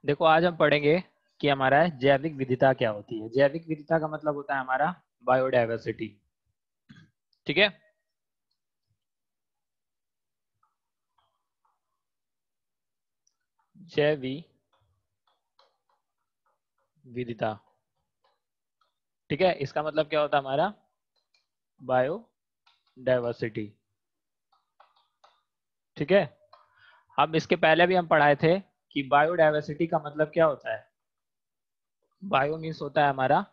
देखो आज हम पढ़ेंगे कि हमारा जैविक विविधता क्या होती है। जैविक विविधता का मतलब होता है हमारा बायोडायवर्सिटी। ठीक है। जैविक विविधता, ठीक है, इसका मतलब क्या होता है हमारा बायोडायवर्सिटी। ठीक है। अब इसके पहले भी हम पढ़ाए थे कि बायोडायवर्सिटी का मतलब क्या होता है। बायो मीन्स होता है हमारा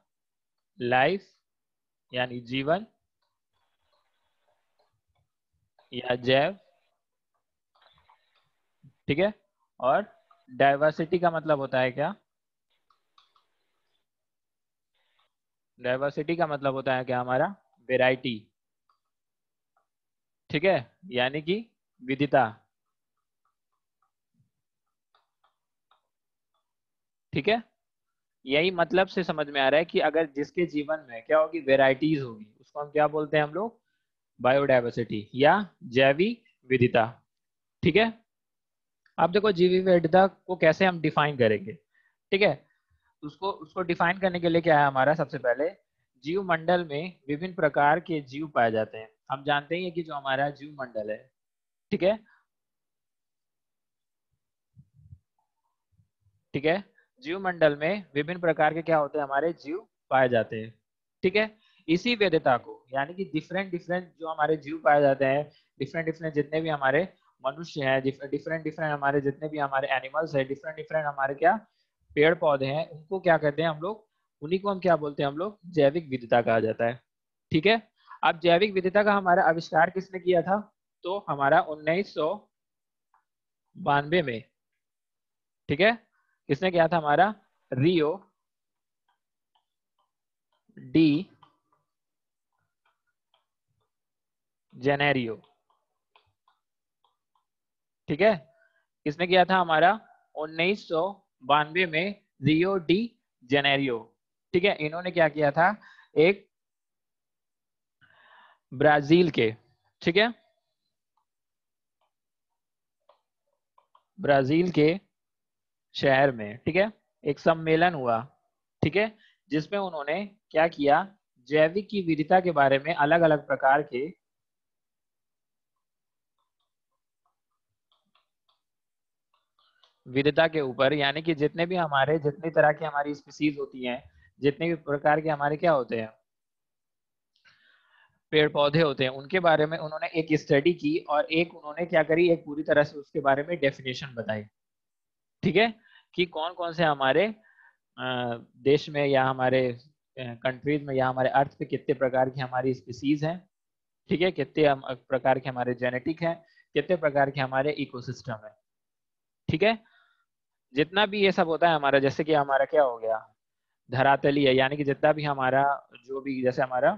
लाइफ यानी जीवन या जैव। ठीक है। और डाइवर्सिटी का मतलब होता है क्या, डाइवर्सिटी का मतलब होता है क्या हमारा वेराइटी। ठीक है, यानी कि विविधता। ठीक है। यही मतलब से समझ में आ रहा है कि अगर जिसके जीवन में क्या होगी, वेराइटीज होगी, उसको हम क्या बोलते हैं हम लोग, बायोडायवर्सिटी या जैविक विविधता। ठीक है। अब देखो जैविक विविधता को कैसे हम डिफाइन करेंगे। ठीक है। उसको उसको डिफाइन करने के लिए क्या है हमारा, सबसे पहले जीव मंडल में विभिन्न प्रकार के जीव पाए जाते हैं। हम जानते ही हैं कि जो हमारा जीव मंडल है, ठीक है, ठीक है, जीव मंडल में विभिन्न प्रकार के क्या होते हैं, हमारे जीव पाए जाते हैं। ठीक है। इसी वैधता को यानी कि डिफरेंट डिफरेंट जो हमारे जीव पाए जाते हैं, डिफरेंट डिफरेंट जितने भी हमारे मनुष्य हैं, डिफरेंट डिफरेंट हमारे जितने भी हमारे एनिमल्स हैं, डिफरेंट डिफरेंट हमारे क्या पेड़ पौधे हैं, उनको क्या कहते हैं हम लोग, उन्हीं को हम क्या बोलते हैं हम लोग, जैविक विविधता कहा जाता है। ठीक है। अब जैविक विविधता का हमारा आविष्कार किसने किया था, तो हमारा 1992 में। ठीक है। किसने किया था, हमारा रियो डी जेनेरियो। ठीक है। किसने किया था, हमारा 1992 में रियो डी जेनेरियो। ठीक है। इन्होंने क्या किया था, एक ब्राजील के, ठीक है, ब्राजील के शहर में, ठीक है, एक सम्मेलन हुआ। ठीक है। जिसमें उन्होंने क्या किया, जैविक की विविधता के बारे में अलग अलग प्रकार के विविधता के ऊपर, यानी कि जितने भी हमारे जितनी तरह की हमारी स्पीसीज होती हैं, जितने भी प्रकार के हमारे क्या होते हैं पेड़ पौधे होते हैं, उनके बारे में उन्होंने एक स्टडी की और एक उन्होंने क्या करी, एक पूरी तरह से उसके बारे में डेफिनेशन बताई। ठीक है। कि कौन कौन से हमारे देश में या हमारे कंट्रीज में या हमारे अर्थ पे कितने प्रकार की हमारी स्पीसीज हैं। ठीक है। कितने प्रकार के हमारे जेनेटिक हैं, कितने प्रकार के हमारे इकोसिस्टम है। ठीक है। जितना भी ये सब होता है हमारा, जैसे कि हमारा क्या हो गया, धरातली है, यानी कि जितना भी हमारा जो भी, जैसे हमारा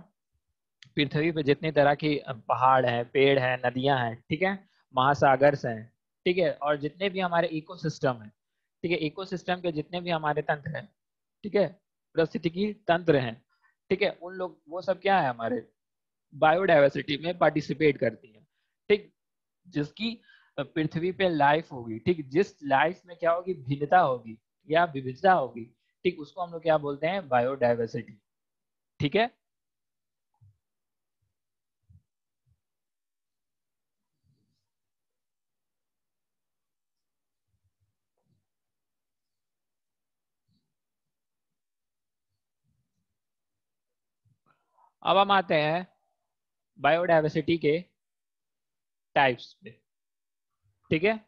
पृथ्वी पे जितनी तरह की पहाड़ हैं, पेड़ हैं, नदियां हैं, ठीक है, महासागर हैं, ठीक है, और जितने भी हमारे इकोसिस्टम है, ठीक है, इकोसिस्टम के जितने भी हमारे तंत्र हैं, ठीक है, पारिस्थितिकी तंत्र हैं, ठीक है, उन लोग वो सब क्या है, हमारे बायोडायवर्सिटी में पार्टिसिपेट करती है। ठीक। जिसकी पृथ्वी पे लाइफ होगी, ठीक, जिस लाइफ में क्या होगी, भिन्नता होगी या विविधता होगी, ठीक, उसको हम लोग क्या बोलते हैं, बायोडायवर्सिटी। ठीक है। अब हम आते हैं बायोडायवर्सिटी के टाइप्स पे। ठीक है।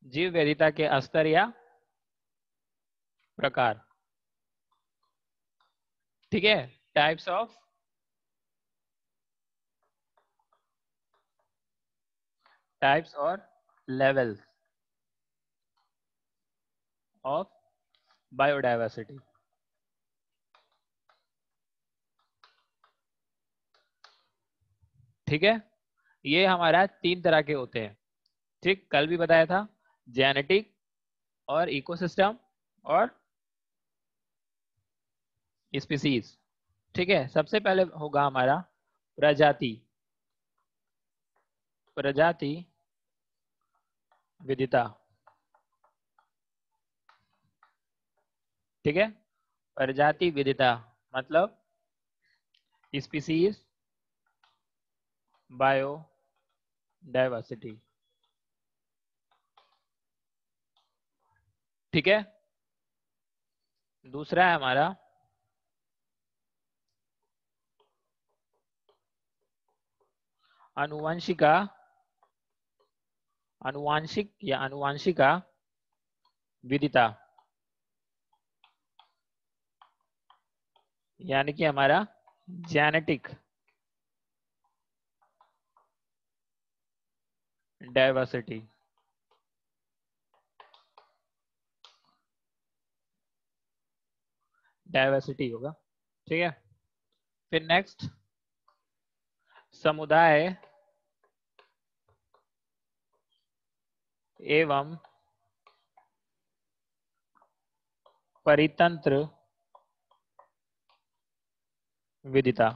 जीव वैधता के स्तर या प्रकार। ठीक है। टाइप्स ऑफ, टाइप्स और लेवल्स ऑफ बायोडायवर्सिटी। ठीक है। ये हमारा 3 तरह के होते हैं, ठीक, कल भी बताया था, जेनेटिक और इकोसिस्टम और स्पीसीज। ठीक है, सबसे पहले होगा हमारा प्रजाति, प्रजाति विविधता। ठीक है, प्रजाति विविधता मतलब स्पीसीज बायोडायवर्सिटी। ठीक है, दूसरा है हमारा अनुवंशिका, अनुवांशिक या अनुवांशिका विविधता, यानी कि हमारा जेनेटिक डाइवर्सिटी। डाइवर्सिटी होगा। ठीक है, फिर नेक्स्ट समुदाय एवं परितंत्र विविधता।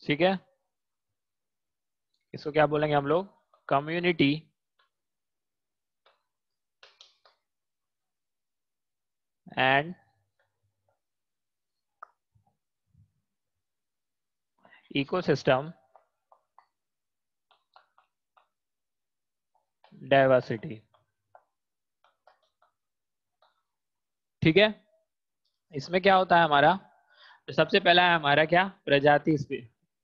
ठीक है, इसको क्या बोलेंगे हम लोग, कम्युनिटी एंड इकोसिस्टम डाइवर्सिटी। ठीक है, इसमें क्या होता है हमारा, तो सबसे पहला है हमारा क्या, प्रजाति,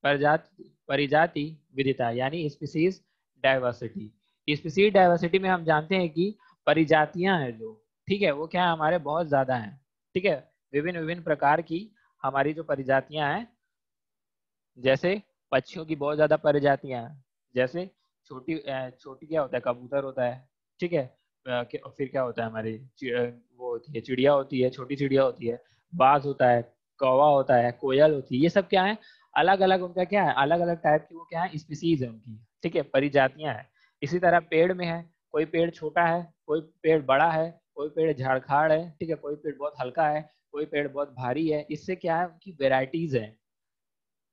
प्रजाति परिजाति विविधता यानी स्पीसीज डाइवर्सिटी। स्पीसीज डाइवर्सिटी में हम जानते हैं कि परिजातियां हैं जो, ठीक है, वो क्या है हमारे बहुत ज्यादा हैं। ठीक है, विभिन्न विभिन्न प्रकार की हमारी जो परिजातियां हैं, जैसे पक्षियों की बहुत ज्यादा प्रजातियां हैं, जैसे छोटी क्या होता है, कबूतर होता है। ठीक है, फिर क्या होता है हमारी वो होती है चिड़िया, होती है छोटी चिड़िया होती है, बाज होता है, कौवा होता है, कोयल होती है, ये सब क्या है, अलग अलग उनका क्या है, अलग अलग टाइप की वो क्या है, स्पीसीज है उनकी। ठीक है, परिजातियां हैं। इसी तरह पेड़ में है, कोई पेड़ छोटा है, कोई पेड़ बड़ा है, कोई पेड़ झाड़खाड़ है, ठीक है, कोई पेड़ बहुत हल्का है, कोई पेड़ बहुत भारी है, इससे क्या है उनकी वेराइटीज है।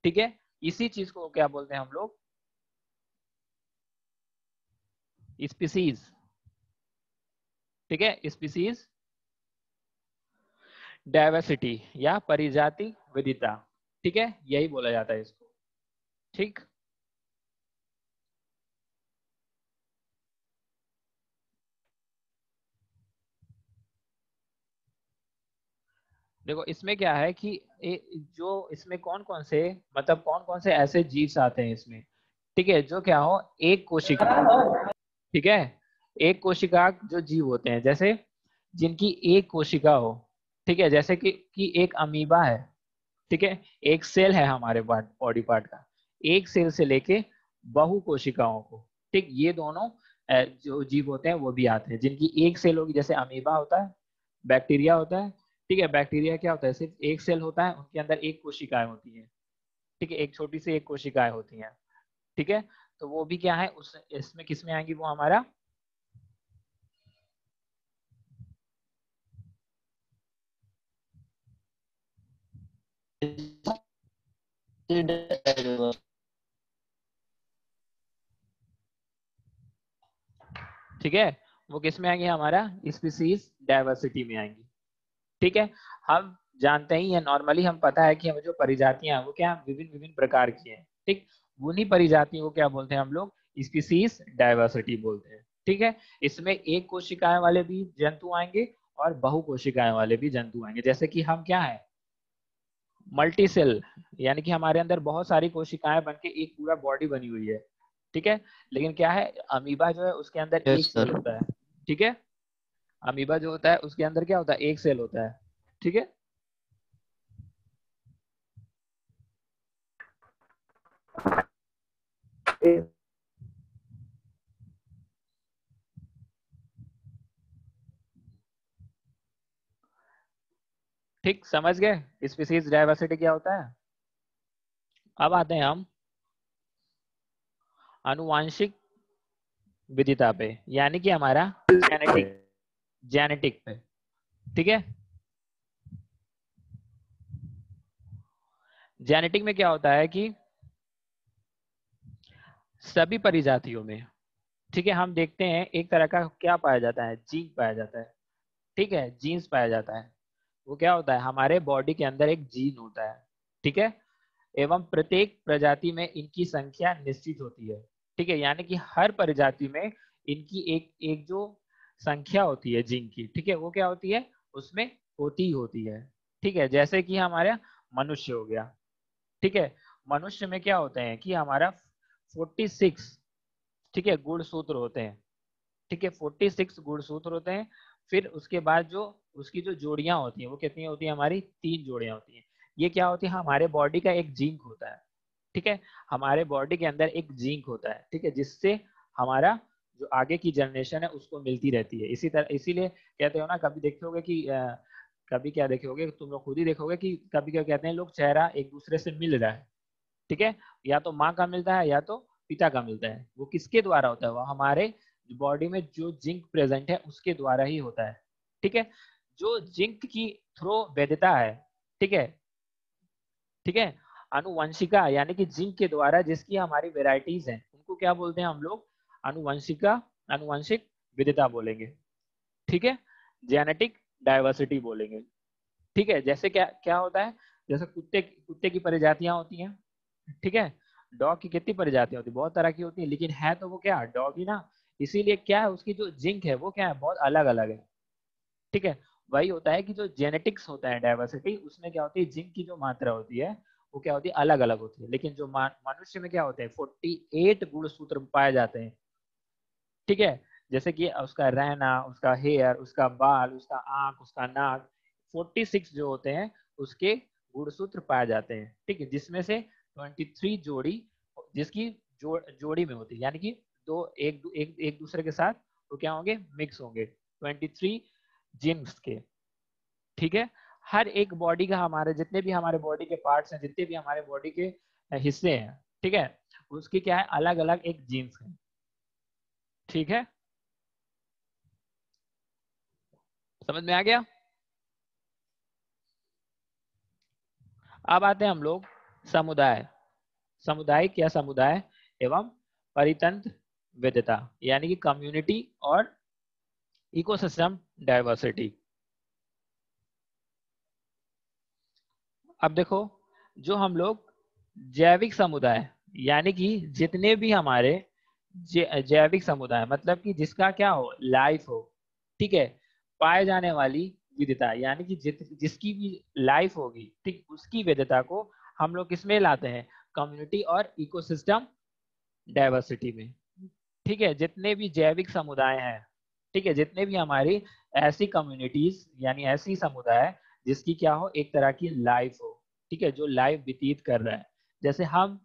ठीक है, इसी चीज को क्या बोलते हैं हम लोग, स्पीसीज। ठीक है, स्पीसीज डाइवर्सिटी या परिजाति विविधता। ठीक है, यही बोला जाता है इसको। ठीक, देखो इसमें क्या है कि जो इसमें कौन कौन से, मतलब कौन कौन से ऐसे जीव आते हैं इसमें, ठीक है, जो क्या हो, एक कोशिका, ठीक है, एक कोशिका जो जीव होते हैं, जैसे जिनकी एक कोशिका हो। ठीक है, जैसे कि एक अमीबा है। ठीक है, एक सेल है हमारे बॉडी पार्ट का, एक सेल से लेके बहु कोशिकाओं को, ठीक, ये दोनों जो जीव होते हैं वो भी आते हैं, जिनकी एक सेल होगी, जैसे अमीबा होता है, बैक्टीरिया होता है। ठीक है, बैक्टीरिया क्या होता है, सिर्फ एक सेल होता है, उनके अंदर एक कोशिकाएं होती हैं। ठीक है, एक छोटी सी एक कोशिकाएं होती हैं। ठीक है, तो वो भी क्या है, उस इसमें किस में आएंगी, वो हमारा ठीक है, वो किस में आएंगे, हमारा स्पीसीज डाइवर्सिटी में आएंगी। ठीक है, हम जानते ही है, नॉर्मली हम पता है कि हमें जो परिजातियां हैं वो क्या विभिन्न विभिन्न प्रकार की हैं। ठीक, उन्हीं परिजातियों को क्या बोलते हैं हम लोग, स्पीसीज डाइवर्सिटी बोलते हैं। ठीक है, इसमें एक कोशिकाएं वाले भी जंतु आएंगे और बहु कोशिकाएं वाले भी जंतु आएंगे, जैसे कि हम क्या है, मल्टी सेल, यानी कि हमारे अंदर बहुत सारी कोशिकाएं बनके एक पूरा बॉडी बनी हुई है। ठीक है, लेकिन क्या है, अमीबा जो है उसके अंदर एक यस सेल सर। होता है। ठीक है, अमीबा जो होता है उसके अंदर क्या होता है, एक सेल होता है। ठीक है, ठीक, समझ गए स्पीसीज डाइवर्सिटी क्या होता है। अब आते हैं हम आनुवांशिक विविधता पे, यानी कि हमारा जेनेटिक पे। ठीक है, जेनेटिक में क्या होता है कि सभी परिजातियों में, ठीक है, हम देखते हैं एक तरह का क्या पाया जाता है, जीन पाया जाता है। ठीक है, जीन्स पाया जाता है। वो क्या होता है, हमारे बॉडी के अंदर एक जीन होता है। ठीक है, एवं प्रत्येक प्रजाति में इनकी संख्या निश्चित होती है। ठीक है, यानी कि हर प्रजाति में इनकी एक एक जो संख्या होती है जीन की, ठीक है, वो क्या होती है, उसमें होती है। ठीक है, जैसे कि हमारा मनुष्य हो गया। ठीक है, मनुष्य में क्या होते हैं कि हमारा 46, ठीक है, गुणसूत्र होते हैं। ठीक है, 46 गुणसूत्र होते हैं। फिर उसके बाद जो उसकी जो जोड़ियां होती हैं वो कितनी होती है, हमारी 3 जोड़ियां होती हैं। ये क्या होती है, हमारे बॉडी का एक जिंक होता है। ठीक है, हमारे बॉडी के अंदर एक जिंक होता है। ठीक है, जिससे हमारा जो आगे की जनरेशन है उसको मिलती रहती है। इसी तरह, इसीलिए कहते हो ना, कभी देखोगे कि कभी क्या देखोगे, तुम लोग खुद ही देखोगे कि कभी क्या कहते हैं लोग, चेहरा एक दूसरे से मिल रहा है। ठीक है, या तो माँ का मिलता है या तो पिता का मिलता है। वो किसके द्वारा होता है, वो हमारे बॉडी में जो जिंक प्रेजेंट है उसके द्वारा ही होता है। ठीक है, जो जिंक की थ्रो वैधता है, ठीक है, ठीक है, आनुवंशिका यानी कि जिंक के द्वारा जिसकी हमारी वेराइटीज हैं उनको क्या बोलते हैं हम लोग, आनुवंशिका, आनुवंशिक विविधता बोलेंगे। ठीक है, जेनेटिक डाइवर्सिटी बोलेंगे। ठीक है, जैसे क्या क्या होता है, जैसे कुत्ते कुत्ते की प्रजातियां होती हैं। ठीक है, डॉग की कितनी प्रजातियां होती है, बहुत तरह की होती है, लेकिन है तो वो क्या, डॉग ही ना। इसीलिए क्या है, उसकी जो जिंक है वो क्या है, बहुत अलग अलग है। ठीक है, वही होता है कि जो जेनेटिक्स होता है डाइवर्सिटी, उसमें क्या होती है, जिंक की जो मात्रा होती है वो क्या होती है, अलग अलग होती है। लेकिन जो मनुष्य में क्या होते हैं, 48 गुणसूत्र पाए जाते हैं। ठीक है, जैसे कि उसका रहना, उसका हेयर, उसका बाल, उसका आंख, उसका नाक, 46 जो होते हैं उसके गुणसूत्र पाए जाते हैं। ठीक है, जिसमें से 23 जोड़ी जिसकी जोड़ी में होती है, यानी कि दो एक दूसरे के साथ तो क्या होंगे, मिक्स होंगे 23 जीन्स के। ठीक है, हर एक बॉडी का, हमारे जितने भी हमारे बॉडी के पार्ट्स हैं, जितने भी हमारे बॉडी के हिस्से हैं, ठीक है, उसकी क्या है, अलग अलग एक जीन्स है। ठीक है, समझ में आ गया। अब आते हैं हम लोग समुदाय, सामुदायिक या समुदाय एवं परितंत्र विविधता, यानी कि कम्युनिटी और इकोसिस्टम डाइवर्सिटी। अब देखो, जो हम लोग जैविक समुदाय, यानी कि जितने भी हमारे जैविक समुदाय, मतलब कि जिसका क्या हो, लाइफ हो, ठीक है, पाए जाने वाली विविधता, यानी कि जिसकी भी लाइफ होगी, ठीक, उसकी विविधता को हम लोग किसमें लाते हैं, कम्युनिटी और इकोसिस्टम डाइवर्सिटी में। ठीक है, जितने भी जैविक समुदाय हैं, ठीक है, जितने भी हमारी ऐसी कम्युनिटीज यानी ऐसी समुदाय जिसकी क्या हो, एक तरह की लाइफ हो, ठीक है, जो लाइफ व्यतीत कर रहा है, जैसे हम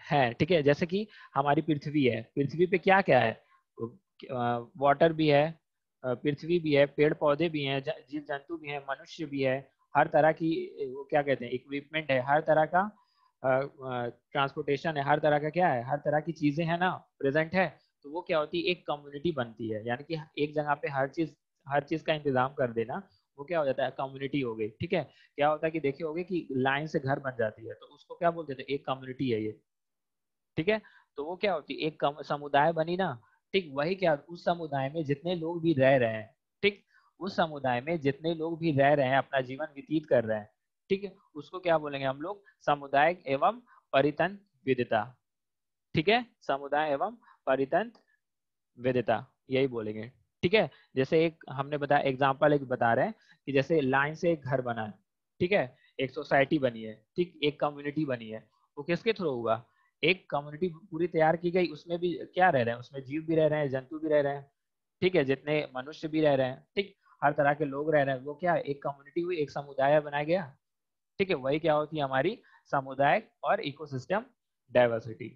है। ठीक है, जैसे कि हमारी पृथ्वी है, पृथ्वी पे क्या क्या है, वाटर भी है, पृथ्वी भी है, पेड़ पौधे भी हैं, जीव जंतु भी हैं, मनुष्य भी है, हर तरह की वो क्या कहते हैं, इक्विपमेंट है, हर तरह का ट्रांसपोर्टेशन है, हर तरह का क्या है, हर तरह की चीजें हैं ना, प्रेजेंट है। तो वो क्या होती है, एक कम्युनिटी बनती है, यानी कि एक जगह पे हर चीज का इंतजाम कर देना, वो क्या हो जाता है, कम्युनिटी हो गई। ठीक है, क्या होता है कि देखे होगे कि लाइन से घर बन जाती है, तो उसको क्या बोलते थे, एक कम्युनिटी है ये। ठीक है, तो वो क्या होती है, एक समुदाय बनी ना। ठीक, वही क्या, उस समुदाय में जितने लोग भी रह रहे हैं, ठीक, उस समुदाय में जितने लोग भी रह रहे हैं, अपना जीवन व्यतीत कर रहे हैं, ठीक है, उसको क्या बोलेंगे हम लोग, सामुदायिक एवं परितंत्र विविधता। ठीक है, समुदाय एवं परितंत्र विविधता, यही बोलेंगे। ठीक है, जैसे एक हमने बताया, एग्जाम्पल एक बता रहे हैं कि जैसे लाइन से एक घर बना है, ठीक है, एक सोसाइटी बनी है, ठीक, एक कम्युनिटी बनी है, वो किसके थ्रू हुआ, एक कम्युनिटी पूरी तैयार की गई, उसमें भी क्या रह रहे हैं, उसमें जीव भी रह रहे हैं, जंतु भी रह रहे हैं, ठीक है, जितने मनुष्य भी रह रहे हैं, ठीक, हर तरह के लोग रह रहे हैं, वो क्या है, एक कम्युनिटी हुई, एक समुदाय बनाया गया। ठीक है, वही क्या होती है, हमारी समुदाय और इकोसिस्टम डाइवर्सिटी।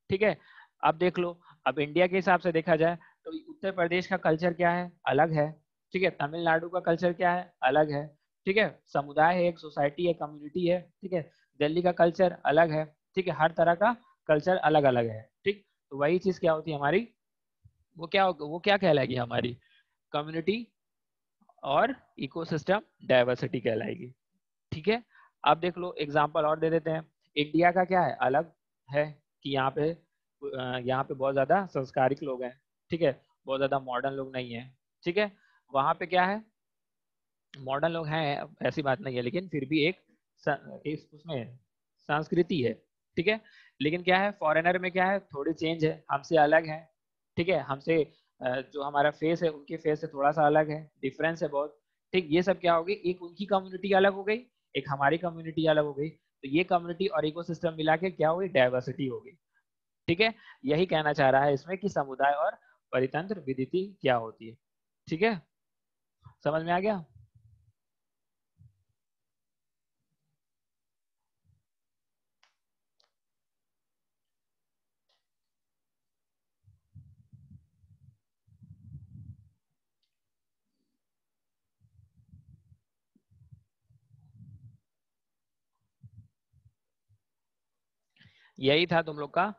ठीक है, अब देख लो, अब इंडिया के हिसाब से देखा जाए तो उत्तर प्रदेश का कल्चर क्या है, अलग है। ठीक है, तमिलनाडु का कल्चर क्या है, अलग है। ठीक है, समुदाय है, एक सोसाइटी है, कम्युनिटी है। ठीक है, दिल्ली का कल्चर अलग है, ठीक है, हर तरह का कल्चर अलग अलग है, ठीक। तो वही चीज क्या होती है हमारी, वो क्या कहलाएगी हमारी, कम्युनिटी और इकोसिस्टम डाइवर्सिटी कहलाएगी, ठीक है। अब देख लो एग्जांपल और दे देते हैं। इंडिया का क्या है, अलग है कि यहाँ पे बहुत ज्यादा संस्कारिक लोग हैं, ठीक है, बहुत ज्यादा मॉडर्न लोग नहीं है, ठीक है। वहां पे क्या है, मॉडर्न लोग हैं, ऐसी बात नहीं है, लेकिन फिर भी एक उसमें संस्कृति है, ठीक है। लेकिन क्या है, फॉरेनर में क्या है, थोड़ी चेंज है, हमसे अलग है, ठीक है, हमसे जो हमारा फेस है उनके फेस से थोड़ा सा अलग है, डिफरेंस है बहुत, ठीक। ये सब क्या होगी, एक उनकी कम्युनिटी अलग हो गई, एक हमारी कम्युनिटी अलग हो गई, तो ये कम्युनिटी और इकोसिस्टम मिला के क्या होगी, डाइवर्सिटी होगी, ठीक है। यही कहना चाह रहा है इसमें कि समुदाय और परितंत्र विधि क्या होती है, ठीक है, समझ में आ गया। यही था तुम लोग का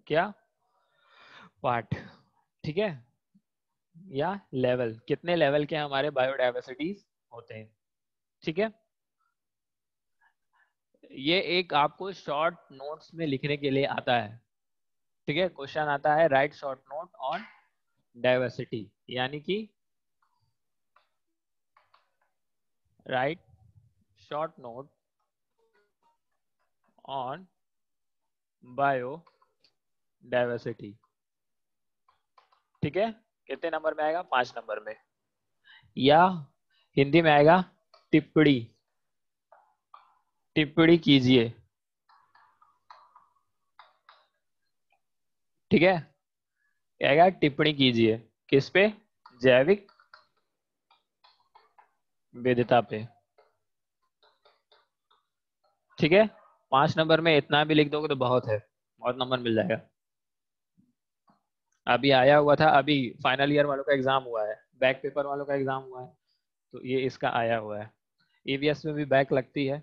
क्या पार्ट, ठीक है, या लेवल, कितने लेवल के हमारे बायोडायवर्सिटीज होते हैं, ठीक है। ये एक आपको शॉर्ट नोट्स में लिखने के लिए आता है, ठीक है, क्वेश्चन आता है right short note on diversity, यानी कि right short note on biodiversity, ठीक है। कितने नंबर में आएगा, 5 नंबर में, या हिंदी में आएगा टिप्पणी, टिप्पणी कीजिए, ठीक है, आएगा टिप्पणी कीजिए, किस पे, जैविक विविधता पे, ठीक है। 5 नंबर में इतना भी लिख दोगे तो बहुत है, बहुत नंबर मिल जाएगा। अभी आया हुआ था, अभी फाइनल ईयर वालों का एग्जाम हुआ है, बैक पेपर वालों का एग्जाम हुआ है, तो ये इसका आया हुआ है। ईवीएस में भी बैक लगती है,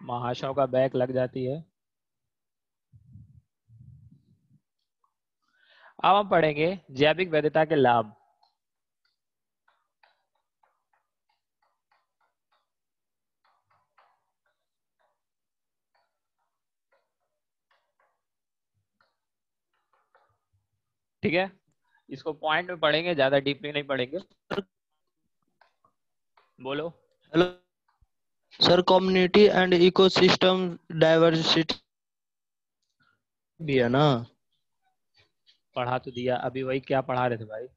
महाशयों का बैक लग जाती है। अब हम पढ़ेंगे जैविक वैधता के लाभ, ठीक है। इसको पॉइंट में पढ़ेंगे, ज्यादा डीपली नहीं पढ़ेंगे। बोलो। Hello sir, community and ecosystem diversity भी है ना? पढ़ा तो दिया, अभी वही क्या पढ़ा रहे थे भाई,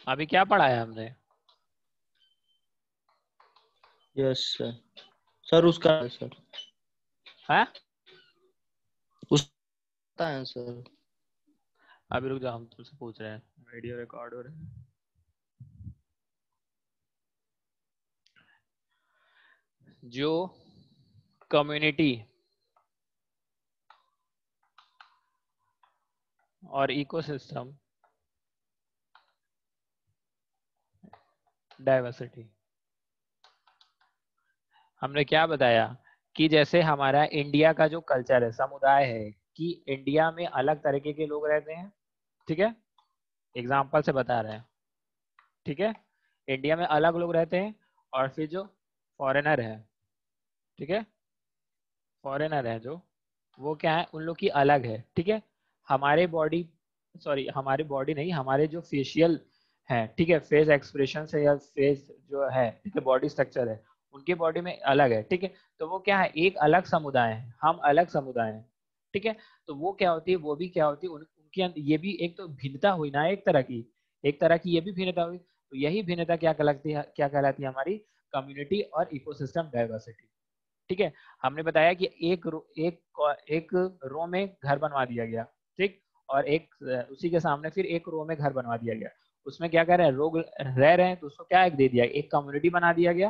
अभी क्या पढ़ाया हमने। Yes sir. सर उसका सर है उसका है सर। अभी रुक जाओ, हम तुमसे पूछ रहे हैं, वीडियो रिकॉर्ड हो रहा है। जो कम्युनिटी और इकोसिस्टम डाइवर्सिटी, हमने क्या बताया कि जैसे हमारा इंडिया का जो कल्चर है, समुदाय है, कि इंडिया में अलग तरीके के लोग रहते हैं, ठीक है, एग्जाम्पल से बता रहे हैं, ठीक है, इंडिया में अलग लोग रहते हैं, और फिर जो फॉरेनर है, ठीक है, फॉरेनर है जो, वो क्या है, उन लोग की अलग है, ठीक है। हमारे बॉडी, सॉरी हमारे बॉडी नहीं, हमारे जो फेशियल है, ठीक है, फेस एक्सप्रेशन से या फेस जो है, ठीक है, बॉडी स्ट्रक्चर है, उनके बॉडी में अलग है, ठीक है। तो वो क्या है, एक अलग समुदाय है, हम अलग समुदाय हैं, ठीक है। तो वो क्या होती है, वो भी क्या होती है, उनके ये भी एक तो भिन्नता हुई ना, एक तरह की, एक तरह की ये भी भिन्नता हुई, तो यही भिन्नता क्या कहलाती है हमारी कम्युनिटी और इकोसिस्टम डाइवर्सिटी, ठीक है। हमने बताया कि एक रो में घर बनवा दिया गया, ठीक, और एक उसी के सामने फिर एक रो में घर बनवा दिया गया, उसमें क्या कर रहे हैं, लोग रह रहे हैं, तो उसको क्या एक दे दिया, एक कम्युनिटी बना दिया गया,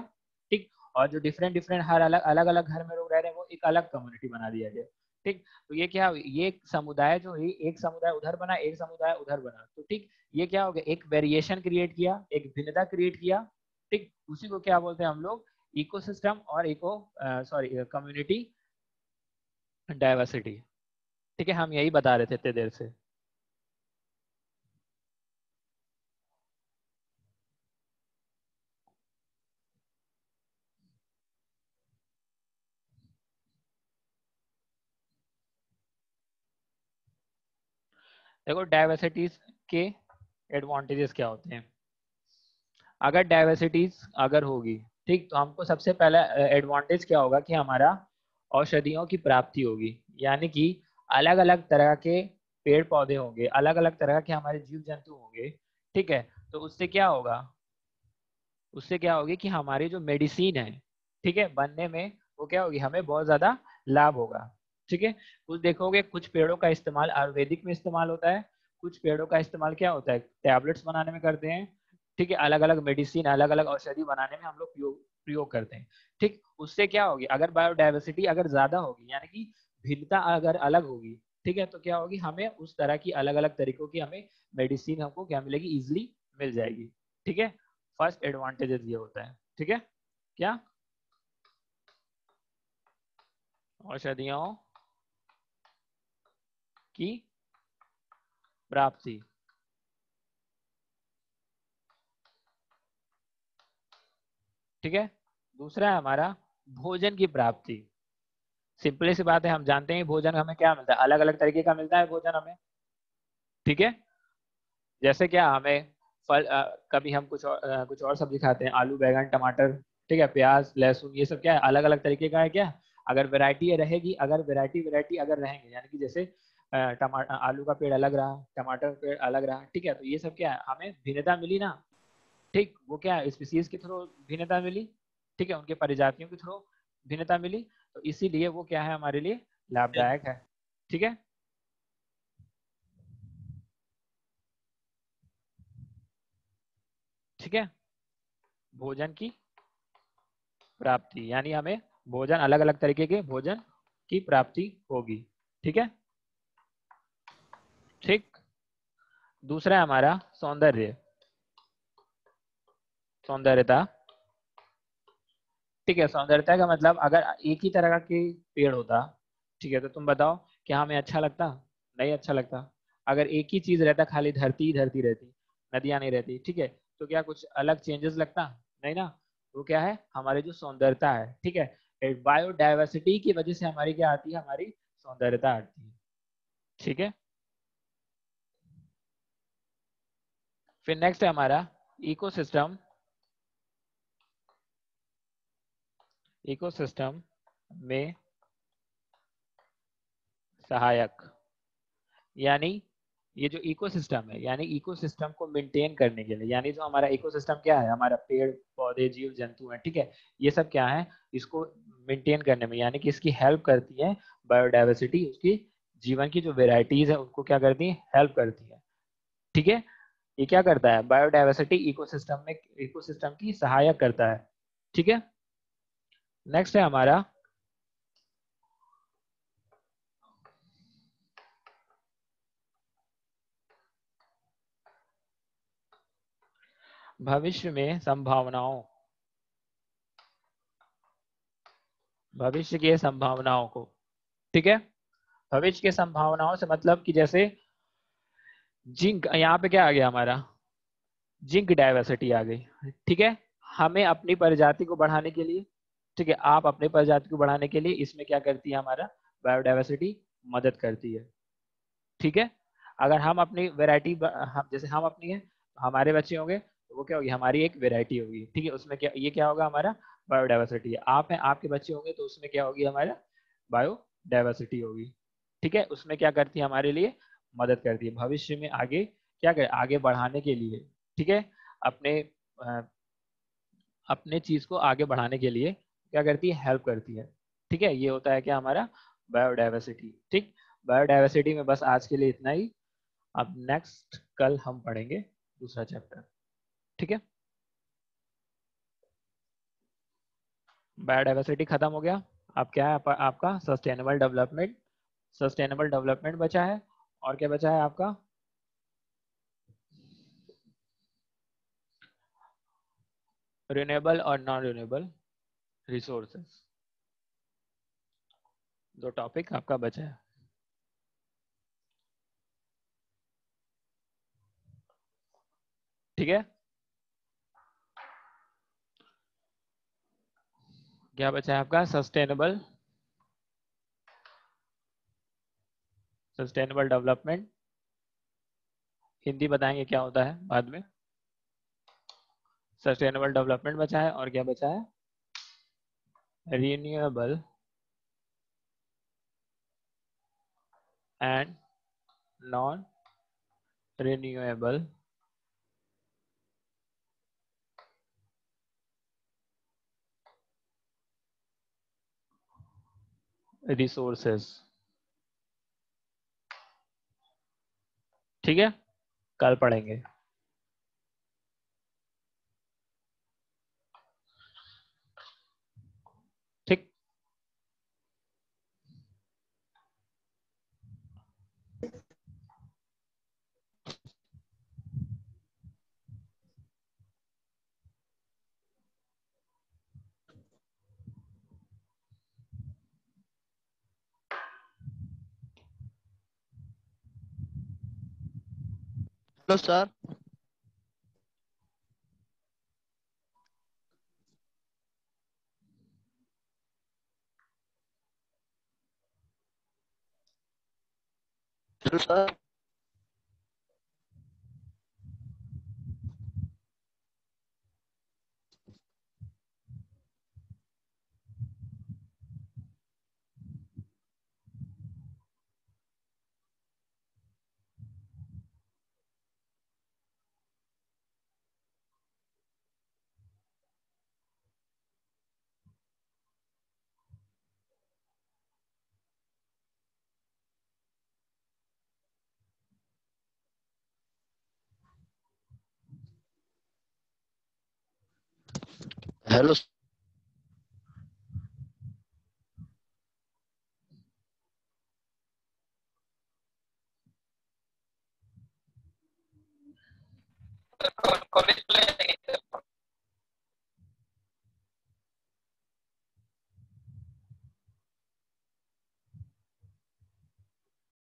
ठीक। और जो डिफरेंट डिफरेंट हर अलग अलग अलग घर में लोग रह रहे हैं, वो एक अलग कम्युनिटी बना दिया गया, ठीक, तो ये क्या, ये एक समुदाय जो है, एक समुदाय उधर बना, एक समुदाय उधर बना, तो ठीक, ये क्या हो गया, एक वेरिएशन क्रिएट किया, एक भिन्नता क्रिएट किया। ठीक, उसी को क्या बोलते हैं हम लोग, इकोसिस्टम और कम्युनिटी डाइवर्सिटी। ठीक है, हम यही बता रहे थे इतने देर से। देखो डाइवर्सिटीज के एडवांटेजेस क्या होते हैं। अगर डाइवर्सिटीज अगर होगी, ठीक, तो हमको सबसे पहला एडवांटेज क्या होगा कि हमारा औषधियों की प्राप्ति होगी, यानी कि अलग अलग तरह के पेड़ पौधे होंगे, अलग अलग तरह के हमारे जीव जंतु होंगे। ठीक है, तो उससे क्या होगा, उससे क्या होगी कि हमारी जो मेडिसिन है, ठीक है, बनने में वो क्या होगी, हमें बहुत ज्यादा लाभ होगा। ठीक है, कुछ देखोगे कुछ पेड़ों का इस्तेमाल आयुर्वेदिक में इस्तेमाल होता है, कुछ पेड़ों का इस्तेमाल क्या होता है, टैबलेट्स बनाने में करते हैं। ठीक है, अलग अलग मेडिसिन, अलग अलग औषधि बनाने में हम लोग प्रयोग करते हैं। ठीक, उससे क्या होगी, अगर बायोडाइवर्सिटी अगर ज्यादा होगी, यानी कि भिन्नता अगर अलग होगी, ठीक है, तो क्या होगी, हमें उस तरह की अलग अलग तरीकों की हमें मेडिसिन हमको क्या मिलेगी, इजिली मिल जाएगी। ठीक है, फर्स्ट एडवांटेजेस ये होता है। ठीक है, क्या, औषधियों की प्राप्ति। ठीक है, दूसरा है हमारा भोजन की प्राप्ति। सिंपली सी बात है, हम जानते हैं भोजन हमें क्या मिलता है, अलग अलग तरीके का मिलता है भोजन हमें। ठीक है, जैसे क्या हमें फल, कभी हम कुछ और सब्जी खाते हैं, आलू बैगन टमाटर, ठीक है, प्याज लहसुन, ये सब क्या है, अलग अलग तरीके का है क्या। अगर वैरायटी रहेगी, अगर वैरायटी वैरायटी अगर रहेंगे, यानी कि जैसे टमाटर आलू का पेड़ अलग रहा, टमाटर का पेड़ अलग रहा, ठीक है, तो ये सब क्या है, हमें भिन्नता मिली ना। ठीक, वो क्या है, स्पीसीज के थ्रू भिन्नता मिली। ठीक है, उनके प्रजातियों के थ्रू भिन्नता मिली, तो इसीलिए वो क्या है, हमारे लिए लाभदायक है। ठीक है, ठीक है, भोजन की प्राप्ति यानी हमें भोजन, अलग अलग तरीके के भोजन की प्राप्ति होगी। ठीक है, ठीक, दूसरा है हमारा सौंदर्य, सौंदर्यता। ठीक है, सौंदर्यता का मतलब अगर एक ही तरह के पेड़ होता, ठीक है, तो तुम बताओ क्या हमें अच्छा लगता, नहीं अच्छा लगता। अगर एक ही चीज रहता, खाली धरती ही धरती रहती, नदियां नहीं रहती, ठीक है, तो क्या कुछ अलग चेंजेस लगता, नहीं ना। वो क्या है, हमारी जो सौंदर्यता है, ठीक है, बायोडाइवर्सिटी की वजह से हमारी क्या आती है, हमारी सौंदर्यता आती है। ठीक है, फिर नेक्स्ट है हमारा इकोसिस्टम, इकोसिस्टम में सहायक, यानी ये जो इकोसिस्टम है, यानी इकोसिस्टम को मेंटेन करने के लिए, यानी जो हमारा इकोसिस्टम क्या है, हमारा पेड़ पौधे जीव जंतु है, ठीक है, ये सब क्या है, इसको मेंटेन करने में, यानी कि इसकी हेल्प करती है बायोडाइवर्सिटी, उसकी जीवन की जो वेराइटीज है उनको क्या करती है, हेल्प करती है। ठीक है, ये क्या करता है, बायोडाइवर्सिटी इकोसिस्टम में, इकोसिस्टम की सहायक करता है। ठीक है, नेक्स्ट है हमारा भविष्य में संभावनाओं, भविष्य के संभावनाओं को। ठीक है, भविष्य के संभावनाओं से मतलब कि जैसे जिंक, यहाँ पे क्या आ गया हमारा, जिंक डाइवर्सिटी आ गई। ठीक है, हमें अपनी प्रजाति को बढ़ाने के लिए, ठीक है, आप अपनी प्रजाति को बढ़ाने के लिए इसमें क्या करती है, हमारा बायोडाइवर्सिटी मदद करती है। ठीक है, अगर हम अपनी वेराइटी, हम जैसे हम अपनी है, हमारे बच्चे होंगे, तो वो क्या होगी, हमारी एक वेराइटी होगी। ठीक है, उसमें क्या, ये क्या होगा, हमारा बायोडाइवर्सिटी है। आप हैं, आपके बच्चे होंगे, तो उसमें क्या होगी, हमारा बायोडाइवर्सिटी होगी। ठीक है, उसमें क्या करती है, हमारे लिए मदद करती है भविष्य में आगे क्या कर, आगे बढ़ाने के लिए। ठीक है, अपने अपने चीज को आगे बढ़ाने के लिए क्या करती है, हेल्प करती है। ठीक है, ये होता है क्या, हमारा बायोडाइवर्सिटी। ठीक, बायोडाइवर्सिटी में बस आज के लिए इतना ही। अब नेक्स्ट कल हम पढ़ेंगे दूसरा चैप्टर। ठीक है, बायोडाइवर्सिटी खत्म हो गया। अब क्या है, आपका सस्टेनेबल डेवलपमेंट सस्टेनेबल डेवलपमेंट बचा है, और क्या बचा है आपका, रिन्यूएबल और नॉन रिन्यूएबल रिसोर्सेस। दो टॉपिक आपका बचा है। ठीक है, क्या बचा है आपका, सस्टेनेबल डेवलपमेंट, हिंदी बताएंगे क्या होता है बाद में। सस्टेनेबल डेवलपमेंट बचा है, और क्या बचा है, renewable and non renewable resources. ठीक है, कल पढ़ेंगे। ठीक, hello sir. Hello sir. Hello